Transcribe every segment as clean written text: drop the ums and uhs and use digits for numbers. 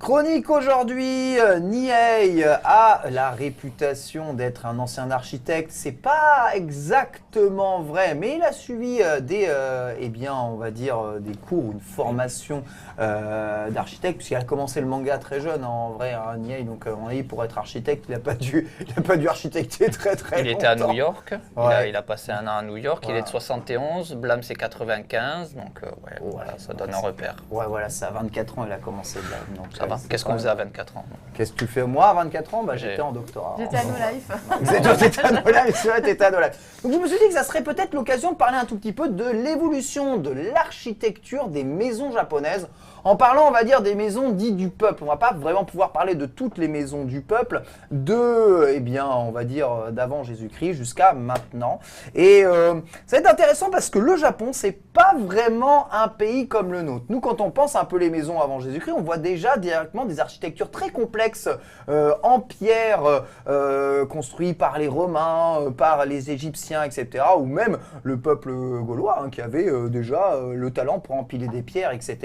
Chronique aujourd'hui, Nihei a la réputation d'être un ancien architecte. C'est pas exactement vrai, mais il a suivi on va dire des cours ou une formation d'architecte, puisqu'il a commencé le manga très jeune en vrai, Nihei. Donc pour être architecte, il n'a pas dû architecter très longtemps. Il était à New York. Ouais. Il a passé un an à New York. Voilà. Il est de 71. Blam c'est 95. Donc voilà, ça donne un repère. Ouais, voilà, ça à 24 ans, il a commencé Blam. Donc Ça va. Qu'est-ce qu'on faisait à 24 ans? Qu'est-ce que tu fais? Moi, à 24 ans, j'étais en doctorat. J'étais à No Life. T'étais à No Life, c'est vrai, t'étais à No Life. Donc je me suis dit que ça serait peut-être l'occasion de parler un tout petit peu de l'évolution de l'architecture des maisons japonaises. En parlant, on va dire, des maisons dites du peuple. On va pas vraiment pouvoir parler de toutes les maisons du peuple, on va dire, d'avant Jésus-Christ jusqu'à maintenant. Et ça va être intéressant parce que le Japon, c'est pas vraiment un pays comme le nôtre. Nous, quand on pense un peu les maisons avant Jésus-Christ, on voit déjà directement des architectures très complexes en pierre, construites par les Romains, par les Égyptiens, etc. Ou même le peuple gaulois qui avait déjà le talent pour empiler des pierres, etc.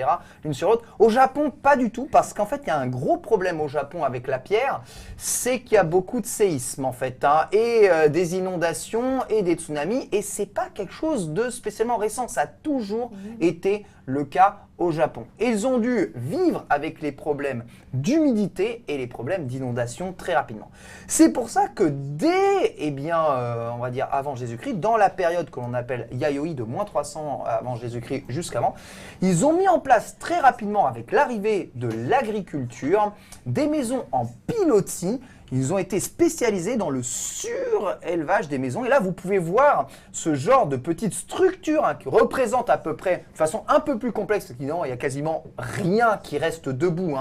L'une sur l'autre. Au Japon, pas du tout, parce qu'en fait, il y a un gros problème au Japon avec la pierre, c'est qu'il y a beaucoup de séismes, en fait, et des inondations et des tsunamis, et c'est pas quelque chose de spécialement récent, ça a toujours été le cas au Japon. Et ils ont dû vivre avec les problèmes d'humidité et les problèmes d'inondation très rapidement. C'est pour ça que dès, on va dire avant Jésus-Christ, dans la période que l'on appelle Yayoi de moins 300 avant Jésus-Christ jusqu'avant, ils ont mis en place très rapidement, avec l'arrivée de l'agriculture, des maisons en pilotis. Ils ont été spécialisés dans le surélevage des maisons. Et là, vous pouvez voir ce genre de petite structure qui représente à peu près, de façon un peu plus complexe, parce qu'il y a quasiment rien qui reste debout.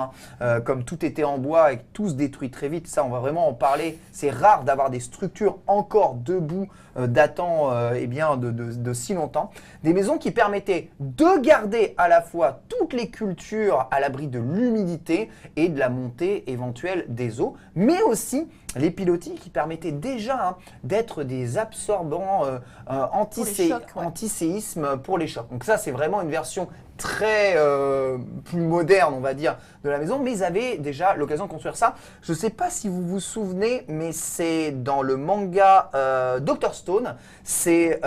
Comme tout était en bois et tout se détruit très vite, ça, on va vraiment en parler. C'est rare d'avoir des structures encore debout datant de si longtemps. Des maisons qui permettaient de garder à la fois toutes les cultures à l'abri de l'humidité et de la montée éventuelle des eaux, mais aussi les pilotis qui permettaient déjà d'être des absorbants anti-séisme pour les chocs. Donc ça, c'est vraiment une version très plus moderne, on va dire, de la maison, mais ils avaient déjà l'occasion de construire ça. Je ne sais pas si vous vous souvenez, mais c'est dans le manga Dr Stone, c'est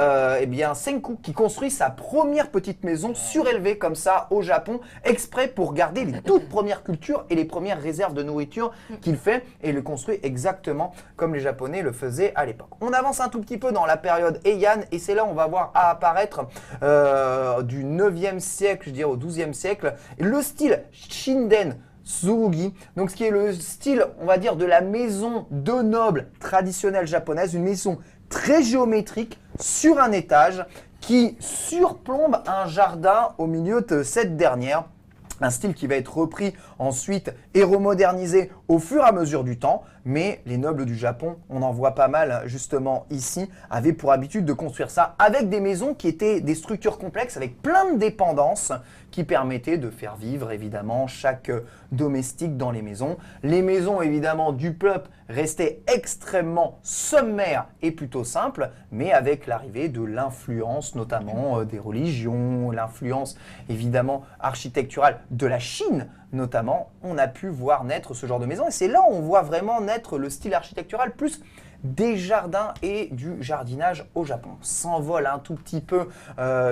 Senku qui construit sa première petite maison surélevée comme ça au Japon, exprès pour garder les toutes premières cultures et les premières réserves de nourriture qu'il fait, et le construit exactement comme les Japonais le faisaient à l'époque. On avance un tout petit peu dans la période Heian, et c'est là où on va voir apparaître du 9e siècle, je dirais au 12e siècle, le style Shinden Tsurugi, donc ce qui est le style, on va dire, de la maison de nobles traditionnelle japonaise, une maison très géométrique sur un étage qui surplombe un jardin au milieu de cette dernière. Un style qui va être repris ensuite et remodernisé au fur et à mesure du temps. Mais les nobles du Japon, on en voit pas mal justement ici, avaient pour habitude de construire ça avec des maisons qui étaient des structures complexes avec plein de dépendances qui permettaient de faire vivre évidemment chaque domestique dans les maisons. Les maisons évidemment du peuple restaient extrêmement sommaires et plutôt simples, mais avec l'arrivée de l'influence notamment des religions, l'influence évidemment architecturale de la Chine notamment, on a pu voir naître ce genre de maison. Et c'est là où on voit vraiment naître le style architectural plus des jardins et du jardinage au Japon. On s'envole un tout petit peu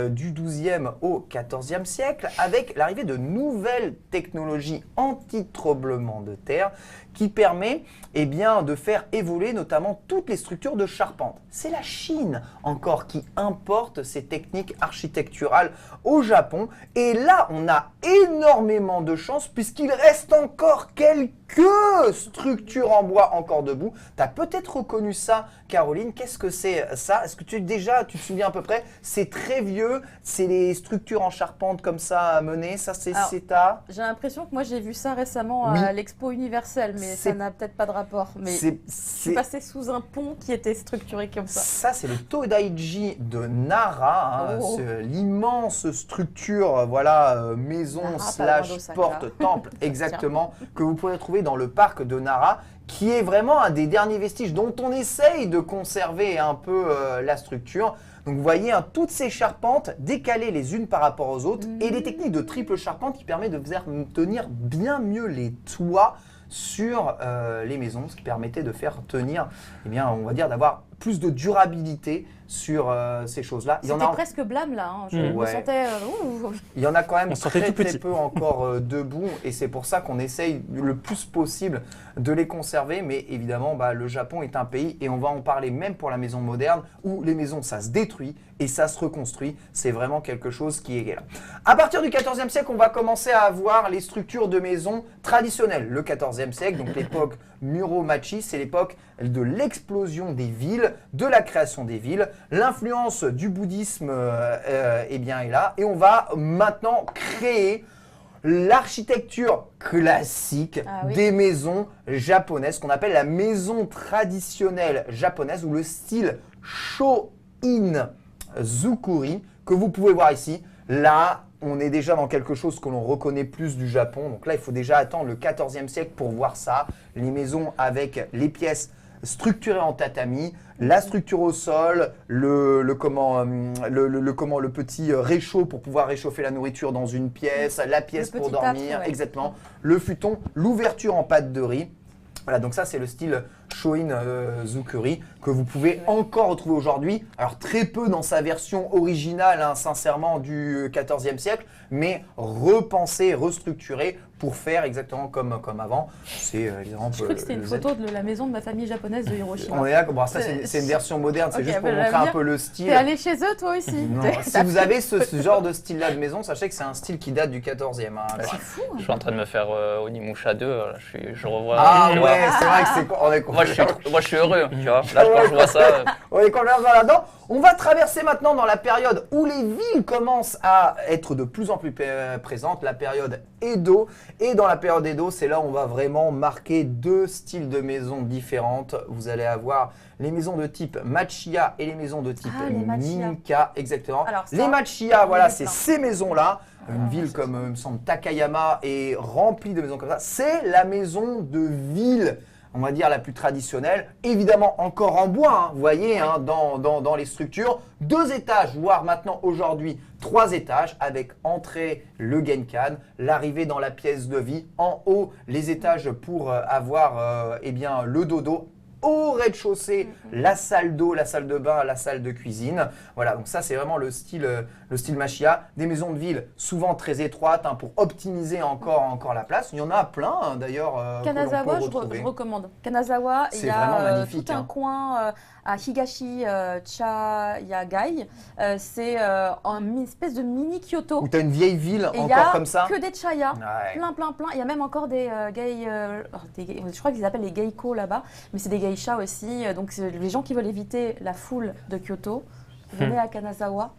du 12e au 14e siècle avec l'arrivée de nouvelles technologies anti-tremblement de terre qui permet de faire évoluer notamment toutes les structures de charpente. C'est la Chine encore qui importe ces techniques architecturales au Japon. Et là, on a énormément de chance puisqu'il reste encore quelques structures en bois encore debout. Tu as peut-être reconnu ça, Caroline. Qu'est-ce que c'est ça? Est-ce que tu te souviens à peu près? C'est très vieux, c'est les structures en charpente comme ça à mener. Ça, c'est ta... J'ai l'impression que moi j'ai vu ça récemment à l'Expo Universelle, mais ça n'a peut-être pas de rapport. Mais je suis passée sous un pont qui était structuré comme ça. Ça, c'est le Todaiji de Nara, l'immense structure, maison / porte, temple, exactement, que vous pourrez trouver dans le parc de Nara, qui est vraiment un des derniers vestiges dont on essaye de conserver un peu la structure. Donc vous voyez, hein, toutes ces charpentes décalées les unes par rapport aux autres et les techniques de triple charpente qui permettent de faire tenir bien mieux les toits sur les maisons, ce qui permettait de faire tenir, eh bien, on va dire, d'avoir plus de durabilité sur ces choses-là. C'était presque blâme là, hein. Je me sentais... Il y en a quand même très peu encore debout et c'est pour ça qu'on essaye le plus possible de les conserver. Mais évidemment, le Japon est un pays, et on va en parler même pour la maison moderne, où les maisons, ça se détruit et ça se reconstruit. C'est vraiment quelque chose qui est là. À partir du XIVe siècle, on va commencer à avoir les structures de maisons traditionnelles. Le XIVe siècle, donc l'époque Muromachi, c'est l'époque de l'explosion des villes, de la création des villes. L'influence du bouddhisme eh bien, est là. Et on va maintenant créer l'architecture classique des maisons japonaises, qu'on appelle la maison traditionnelle japonaise, ou le style Shoin-zukuri, que vous pouvez voir ici. Là, on est déjà dans quelque chose que l'on reconnaît plus du Japon. Donc là, il faut déjà attendre le XIVe siècle pour voir ça. Les maisons avec les pièces structurées en tatami, la structure au sol, le petit réchaud pour pouvoir réchauffer la nourriture dans une pièce, la pièce pour dormir, exactement, le futon, l'ouverture en pâte de riz. Voilà, donc ça c'est le style Shoin-zukuri que vous pouvez encore retrouver aujourd'hui. Alors très peu dans sa version originale, hein, sincèrement, du XIVe siècle, mais repensé, restructuré pour faire exactement comme avant. C'est exemple. Je crois que c'était une photo de la maison de ma famille japonaise de Hiroshima. On est là, bon, ça c'est une version moderne, c'est juste pour montrer un peu le style. T'es allé chez eux toi aussi? Non, si vous avez ce genre de style-là de maison, sachez que c'est un style qui date du XIVe. Hein, c'est fou. Hein. Je suis en train de me faire Onimusha 2, je revois. Ah ouais, c'est vrai que c'est... Moi je suis heureux, tu vois. Là quand je vois ça... On est complètement là-dedans. On va traverser maintenant dans la période où les villes commencent à être de plus en plus présentes, la période Edo. Et dans la période Edo, c'est là où on va vraiment marquer deux styles de maisons différentes. Vous allez avoir les maisons de type Machiya et les maisons de type Minka. Exactement. Alors ça, les Machiya, voilà, c'est ces maisons-là. Une ville comme, il me semble, Takayama est remplie de maisons comme ça. C'est la maison de ville, on va dire, la plus traditionnelle. Évidemment, encore en bois, hein, vous voyez, hein, dans les structures. 2 étages, voire maintenant aujourd'hui 3 étages, avec entrée, le genkan, l'arrivée dans la pièce de vie. En haut, les étages pour avoir eh bien, le dodo. Au rez-de-chaussée, la salle d'eau, la salle de bain, la salle de cuisine. Voilà, donc ça c'est vraiment le style Machiya. Des maisons de ville souvent très étroites, hein, pour optimiser encore la place. Il y en a plein, hein, d'ailleurs. Kanazawa, je recommande. Kanazawa, il y a tout un coin à Higashi Chayagai. C'est une espèce de mini Kyoto. Où tu as une vieille ville encore comme ça. Que des chayas, plein. Il y a même encore des je crois qu'ils appellent les geiko là-bas, mais c'est des geisha aussi. Donc les gens qui veulent éviter la foule de Kyoto, venez à Kanazawa.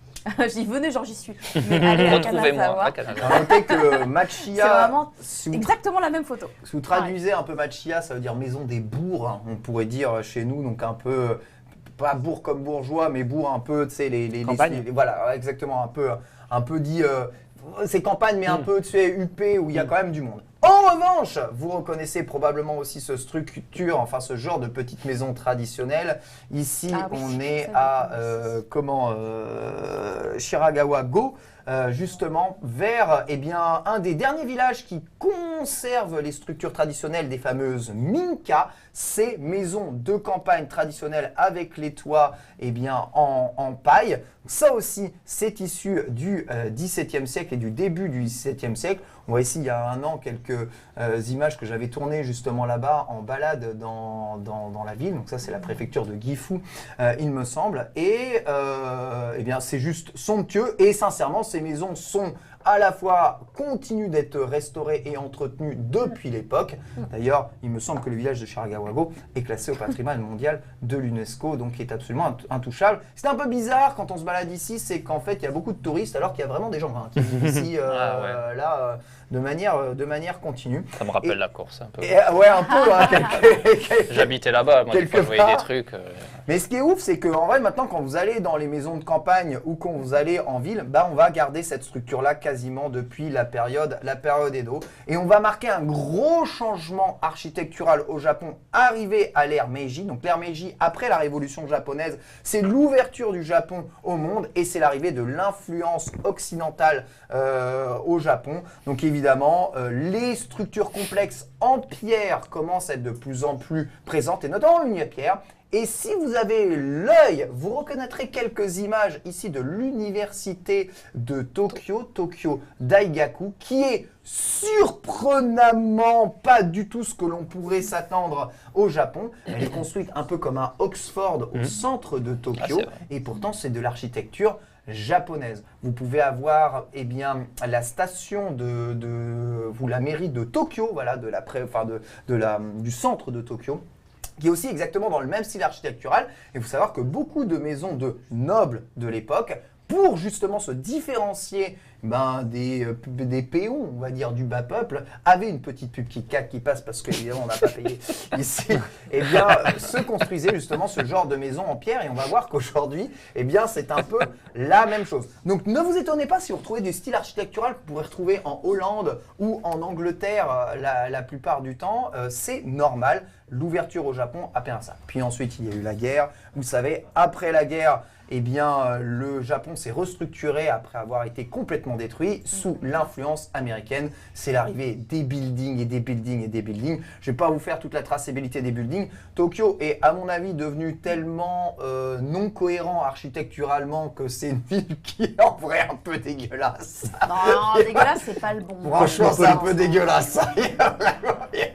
J'y venais, genre j'y suis. Mais allez à Kanazawa. Notez que Machiya, c'est vraiment exactement la même photo. Si vous traduisez un peu Machiya, ça veut dire maison des bourgs, hein, on pourrait dire chez nous, donc un peu, pas bourg comme bourgeois, mais bourg un peu, tu sais, voilà, exactement, un peu dit, c'est campagne, mais un peu, tu sais, huppé, où il y a quand même du monde. En revanche, vous reconnaissez probablement aussi ce structure, enfin ce genre de petite maison traditionnelle. Ici, on est à Shiragawa-go, justement vers un des derniers villages qui conserve les structures traditionnelles des fameuses Minka, ces maisons de campagne traditionnelles avec les toits en paille. Ça aussi, c'est issu du XVIIe siècle et du début du XVIIe siècle. On voit ici, il y a un an, quelques images que j'avais tournées justement là-bas en balade dans la ville. Donc ça, c'est la préfecture de Gifu, il me semble. Et c'est juste somptueux. Et sincèrement, ces maisons sont à la fois continuent d'être restaurées et entretenues depuis l'époque. D'ailleurs, il me semble que le village de Shiragawa-go est classé au patrimoine mondial de l'UNESCO, donc qui est absolument intouchable. C'est un peu bizarre quand on se balade ici, c'est qu'en fait, il y a beaucoup de touristes alors qu'il y a vraiment des gens qui vivent ici de manière continue. Ça me rappelle la course un peu. Ouais, un peu. J'habitais là-bas, moi, des fois, je voyais des trucs. Mais ce qui est ouf, c'est qu'en vrai, maintenant, quand vous allez dans les maisons de campagne ou quand vous allez en ville, on va garder cette structure-là quasi quasiment depuis la période Edo. Et on va marquer un gros changement architectural au Japon arrivé à l'ère Meiji. Donc l'ère Meiji, après la révolution japonaise, c'est l'ouverture du Japon au monde et c'est l'arrivée de l'influence occidentale au Japon. Donc évidemment, les structures complexes en pierre commencent à être de plus en plus présentes, et notamment une pierre. Et si vous avez l'œil, vous reconnaîtrez quelques images ici de l'université de Tokyo, Tokyo Daigaku, qui est surprenamment pas du tout ce que l'on pourrait s'attendre au Japon. Elle est construite un peu comme un Oxford au centre de Tokyo, et pourtant c'est de l'architecture japonaise. Vous pouvez avoir la station la mairie de Tokyo, voilà, du centre de Tokyo, qui est aussi exactement dans le même style architectural. Et il faut savoir que beaucoup de maisons de nobles de l'époque, pour justement se différencier des péons, on va dire, du bas peuple, avaient une petite pub qui passe parce qu'évidemment on n'a pas payé ici, se construisait justement ce genre de maison en pierre, et on va voir qu'aujourd'hui, c'est un peu la même chose. Donc ne vous étonnez pas si vous retrouvez du style architectural que vous pourrez retrouver en Hollande ou en Angleterre la plupart du temps, c'est normal. L'ouverture au Japon a permis ça. Puis ensuite, il y a eu la guerre. Vous savez, après la guerre, le Japon s'est restructuré après avoir été complètement détruit sous l'influence américaine. C'est l'arrivée des buildings et des buildings et des buildings. Je ne vais pas vous faire toute la traçabilité des buildings. Tokyo est, à mon avis, devenu tellement non cohérent architecturalement que c'est une ville qui est en vrai un peu dégueulasse. Non, dégueulasse, c'est pas le bon mot. Franchement, c'est un peu dégueulasse.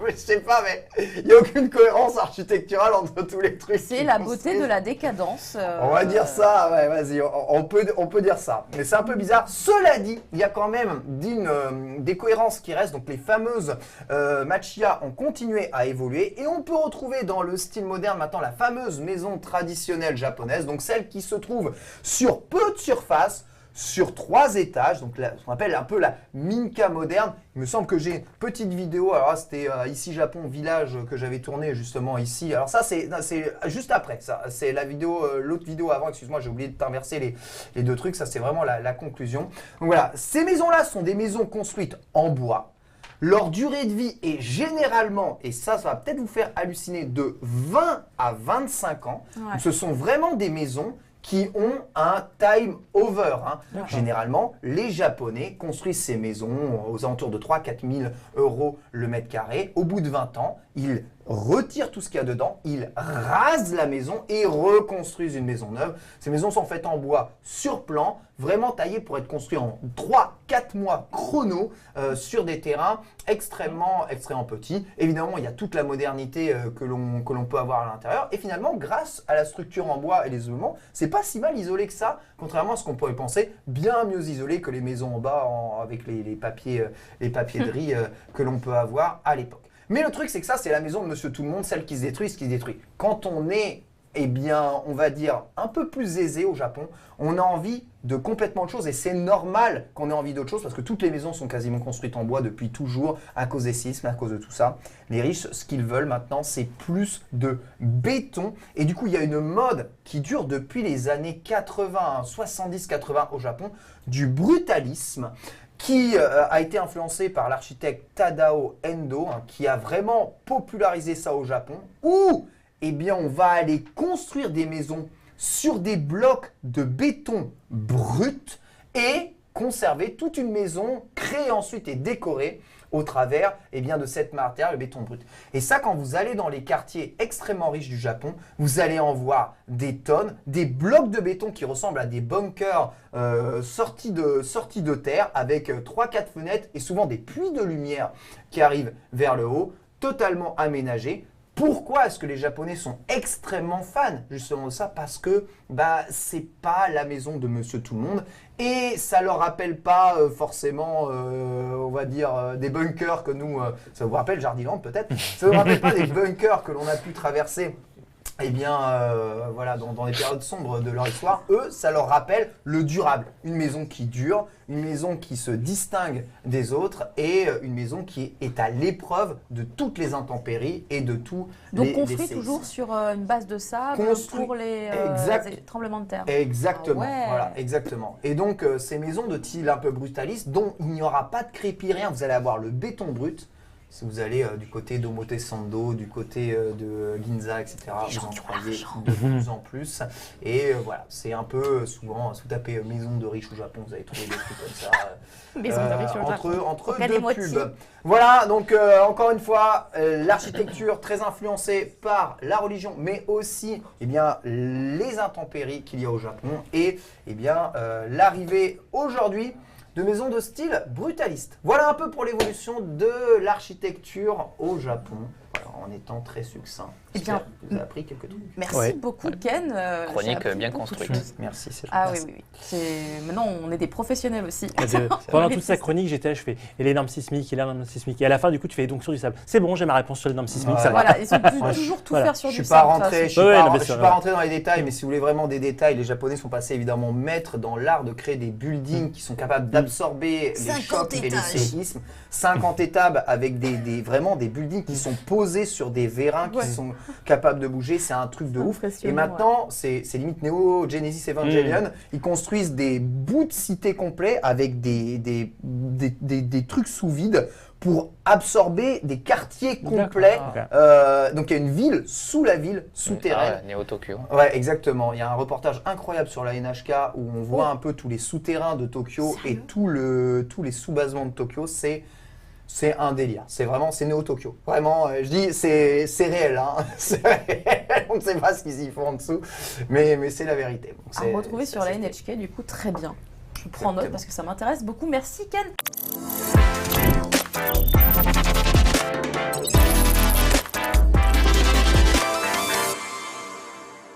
Je sais pas, mais il n'y a aucune cohérence architecturale entre tous les trucs. C'est la beauté de la décadence. On va dire ça, ouais, vas-y, on peut dire ça. Mais c'est un peu bizarre. Cela dit, il y a quand même des cohérences qui restent. Donc les fameuses machiya ont continué à évoluer, et on peut retrouver dans le style moderne maintenant la fameuse maison traditionnelle japonaise, donc celle qui se trouve sur peu de surface, sur 3 étages, donc ce qu'on appelle un peu la Minka moderne. Il me semble que j'ai une petite vidéo, alors là c'était ici Japon Village que j'avais tourné justement ici. Alors ça c'est juste après, ça c'est la vidéo, l'autre vidéo avant, excuse-moi, j'ai oublié de t'inverser les deux trucs, ça c'est vraiment la conclusion. Donc voilà, ces maisons-là sont des maisons construites en bois. Leur durée de vie est généralement, et ça va peut-être vous faire halluciner, de 20 à 25 ans. Ouais. Donc, ce sont vraiment des maisons qui ont un time over. Généralement, les Japonais construisent ces maisons aux alentours de 3 000 à 4 000 € le mètre carré. Au bout de 20 ans, ils retirent tout ce qu'il y a dedans, ils rasent la maison et reconstruisent une maison neuve. Ces maisons sont faites en bois sur plan, vraiment taillées pour être construites en 3-4 mois chrono sur des terrains extrêmement petits. Évidemment, il y a toute la modernité que l'on peut avoir à l'intérieur. Et finalement, grâce à la structure en bois et les isolements, c'est pas si mal isolé que ça, contrairement à ce qu'on pourrait penser, bien mieux isolé que les maisons en bas avec les papiers de riz que l'on peut avoir à l'époque. Mais le truc, c'est que ça, c'est la maison de Monsieur Tout-le-Monde, celle qui se détruit, Quand on est, on va dire, un peu plus aisé au Japon, on a envie de complètement autre chose, et c'est normal qu'on ait envie d'autre chose parce que toutes les maisons sont quasiment construites en bois depuis toujours à cause des séismes, à cause de tout ça. Les riches, ce qu'ils veulent maintenant, c'est plus de béton, et du coup, il y a une mode qui dure depuis les années 80, 70-80 au Japon, du brutalisme, qui a été influencé par l'architecte Tadao Endo, qui a vraiment popularisé ça au Japon, où on va aller construire des maisons sur des blocs de béton brut et conserver toute une maison créée ensuite et décorée au travers de cette matière, le béton brut. Et ça, quand vous allez dans les quartiers extrêmement riches du Japon, vous allez en voir des tonnes, des blocs de béton qui ressemblent à des bunkers sortis de terre avec 3-4 fenêtres et souvent des puits de lumière qui arrivent vers le haut, totalement aménagés. Pourquoi est-ce que les Japonais sont extrêmement fans justement de ça? Parce que c'est pas la maison de Monsieur Tout-le-Monde et ça leur rappelle pas forcément, on va dire, des bunkers que nous, ça vous rappelle Jardiland peut-être, ça vous rappelle pas des bunkers que l'on a pu traverser eh bien, voilà, dans les périodes sombres de leur histoire, eux, ça leur rappelle le durable. Une maison qui dure, une maison qui se distingue des autres et une maison qui est à l'épreuve de toutes les intempéries et de tous Donc les construit séismes. toujours sur une base de sable Construit- pour les tremblements de terre. Exactement, Ah ouais. voilà, exactement. Et donc, ces maisons de style un peu brutaliste, dont il n'y aura pas de crépi, rien, vous allez avoir le béton brut. Si vous allez du côté d'Omotesando, du côté de Ginza, etc., vous en croyez de plus en plus. Et voilà, c'est un peu souvent, si vous tapez maison de riche au Japon, vous allez trouver des trucs comme ça. Maison de riche au Japon. Entre Au deux Kanemoti. pubs. Voilà, donc encore une fois, l'architecture très influencée par la religion, mais aussi eh bien, les intempéries qu'il y a au Japon et eh bien, l'arrivée aujourd'hui de maisons de style brutaliste. Voilà un peu pour l'évolution de l'architecture au Japon, en étant très succinct. Eh bien, J'espère que vous avez appris quelques trucs. Merci Ouais. beaucoup Ken. J'ai Chronique appris bien beaucoup de construite. choses. Merci, c'est Ah gentil. oui, oui, oui. Maintenant, on est des professionnels aussi. Pendant toute sa chronique, j'étais là, je fais et les normes sismiques, et les normes sismiques. Et à la fin, du coup, tu fais donc sur du sable. C'est bon, j'ai ma réponse sur les normes sismiques, Ouais. ça va. Voilà, ils ont Ouais, toujours tout voilà. faire sur Je du suis pas sable. de toute rentré, je façon. suis Ouais, pas, non, mais je c'est suis vrai. pas rentré dans les détails, mais si vous voulez vraiment des détails, les Japonais sont passés évidemment maîtres dans l'art de créer des buildings qui sont capables d'absorber les 50 chocs et les étages. séismes. 50 étages avec vraiment des buildings qui sont posés sur des vérins qui Ouais. sont capables de bouger. C'est un truc de ouf. Et Impressionnant, maintenant, c'est limite Neo Genesis Evangelion. Ils construisent des bouts de cité complets avec des trucs sous vide pour absorber des quartiers complets. D'accord. Donc il y a une ville sous la ville, souterraine. Ah, Neo Tokyo. Ouais, exactement. Il y a un reportage incroyable sur la NHK où on voit Oh. un peu tous les souterrains de Tokyo et Sérieux tous les sous-basements de Tokyo. C'est un délire. C'est vraiment, c'est Neo Tokyo. Vraiment, je dis, c'est réel. Hein. C'est réel. On ne sait pas ce qu'ils y font en dessous, mais c'est la vérité. Donc, À c'est- retrouver c'est sur la assez NHK, du coup, très bien. Je prends note Exactement. parce que ça m'intéresse beaucoup. Merci Ken.